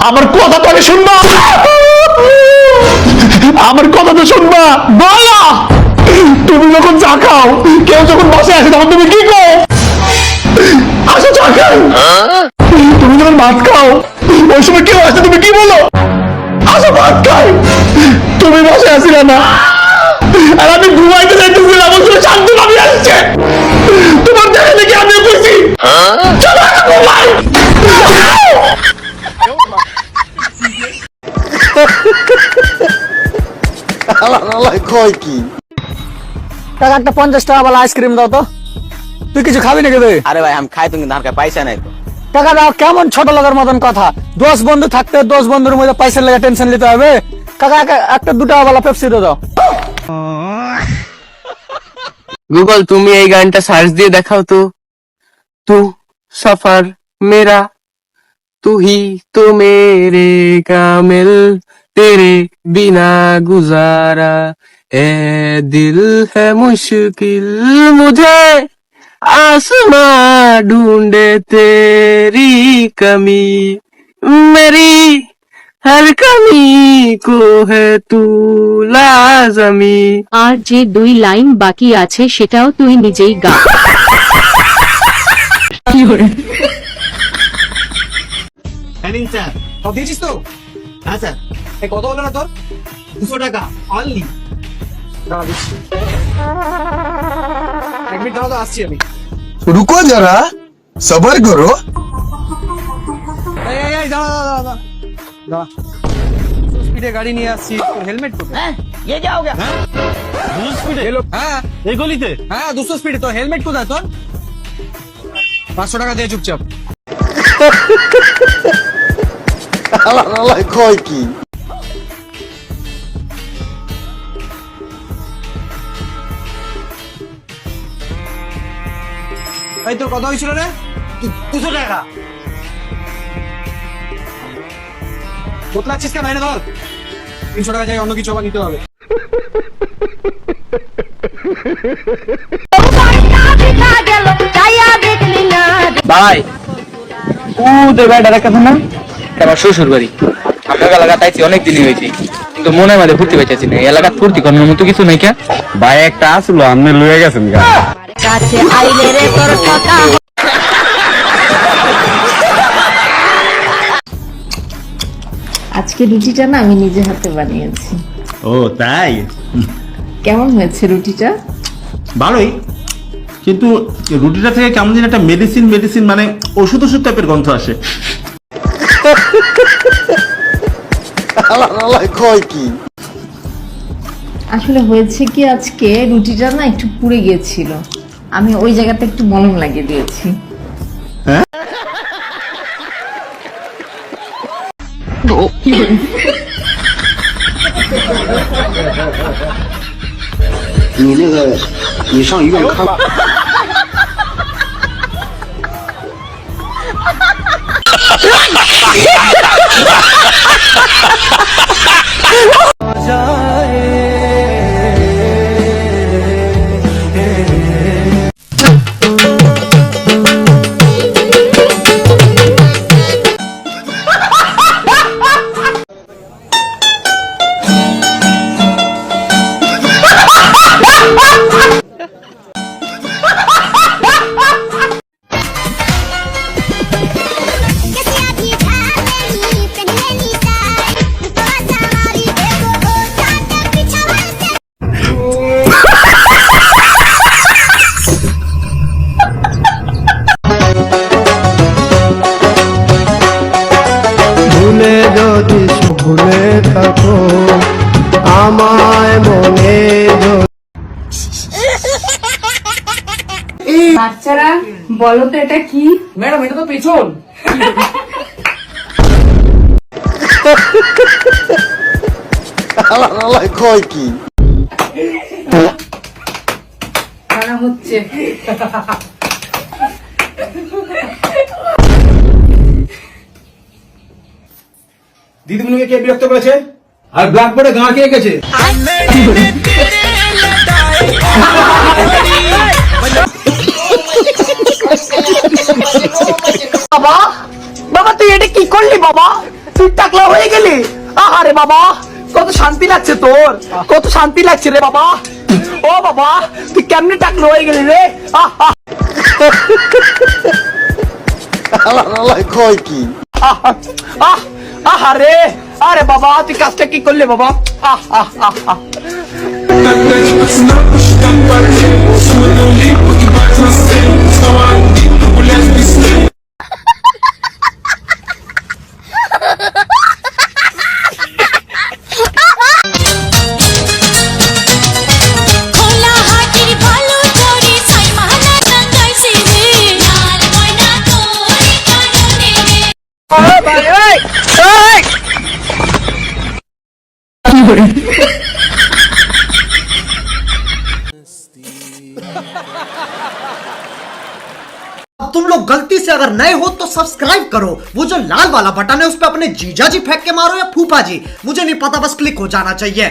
আমার কথা তো শুনবা, আমার কথা তো শুনবা। বলো, তুমি যখন চা খাও, কেউ যখন বসে আসে তখন তুমি কি কো? আসো চা খাও। তুমি যখন ভাত খাও, ওই সময় কেউ আসে তুমি কি বলো? আসো ভাত খাই। তুমি বসে আসিলা না, আর আমি ঘুমাইতে যাইতেছিলাম, ওই সময় শান্ত ভাবি আসছে। তোমার দেখা দেখি আমিও কইছি চলো ঘুমাই। কয় কি টাকা একটা 50 টাকা वाला আইসক্রিম দাও তো। তুই কিছু খাবি নাকি রে? আরে ভাই আমি খাই, তুমি ধারকা পয়সা নাই তো। টাকা দাও, কেমন ছোট লোকের মতন কথা। 10 বন্ধু থাকতে 10 বন্ধুর মধ্যে পয়সা লেগে টেনশন নিতে হবে। কাকা একটা 2 টাকা वाला পেপসি দাও। গুগল তুমি এই গানটা সার্চ দিয়ে দেখাও তো। তু সফর মেরা তু হি তো মেরে কামিল তেরে বিনা গুজারা এ দিল है मुश्किल मुझे आसमां ढूंढे तेरी कमी मेरी हर कमी को है तू लाजमी। আর যে 2 লাইন বাকি আছে সেটাও তুই নিজেই গা। স্যার সব দিয়েছিস তো? হ্যাঁ স্যার। এই কত হলো না তোর? 200 টাকা অনলি। এক মিনিট দাঁড়াও তো, আসছি আমি। रुको जरा सबर करो। এই দাঁড়া স্পিডে গাড়ি নিয়ে আসছি, তোর হেলমেট কোথায়? হ্যাঁ ये क्या हो गया? হ্যাঁ 200 স্পিডে? হ্যাঁ এই গলিতে? হ্যাঁ 200 স্পিডে। তোর হেলমেট কোথায় তোর? 500 টাকা দিয়ে চুপচাপ। কয় কি এই তোর কত হয়েছিল রে? 200 টাকা। বদলাচ্ছিস কেন? এনে ধর। 300 টাকা যাই অন্য কিছু আবার নিতে হবে। ভাই ওদের বাড়িটা দেখাচ্ছেন না, আমার শ্বশুর বাড়ি। আপনার এলাকা তাইছি অনেক দিনই হয়েছে, কিন্তু মনে মাঝে ফুর্তি পাইতেছি না। এলাকা ফুর্তি করার মতো কিছু নাই। কে भाई एक আসলো আপনি লয়ে গেছেন গা। কাছে আইলে রে তোর কথা। আজকে রুটিটা না আমি নিজে হাতে বানিয়েছি। ও তাই? কেমন হয়েছে রুটিটা? ভালোই, কিন্তু রুটিটা থেকে কেমন যেন একটা মেডিসিন মানে ওষুধ টাইপের গন্ধ আসে। কয় কি আসলে হয়েছে কি, আজকে রুটিটা না একটু পুড়ে গিয়েছিল, আমি ওই জায়গাটা একটু মলম লাগিয়ে দিয়েছি।你上医院看。ভুলে থাকো আমায় মনে। বাচ্চারা বলো তো এটা কি? ম্যাডাম এটা তো পেছন। কয় কি খানা হচ্ছে। দিদিমণিকে কে বিরক্ত করেছে? আর ব্ল্যাকবোর্ডে গাঁ কে এঁকেছে? বাবা বাবা তুই এটা কি করলি বাবা? তুই টাকলা হয়ে গেলি। আহারে বাবা, কত শান্তি লাগছে তোর, কত শান্তি লাগছে রে বাবা। ও বাবা, তুই কেমনে টাকলা হয়ে গেলি রে। কয় কি আহারে, আরে বাবা তুই কাজটা কি করলে বাবা। तुम लोग गलती से अगर नए हो तो सब्सक्राइब करो, वो जो लाल वाला बटन है उस पर अपने जीजा जी फेंक के मारो या फूफा जी, मुझे नहीं पता, बस क्लिक हो जाना चाहिए।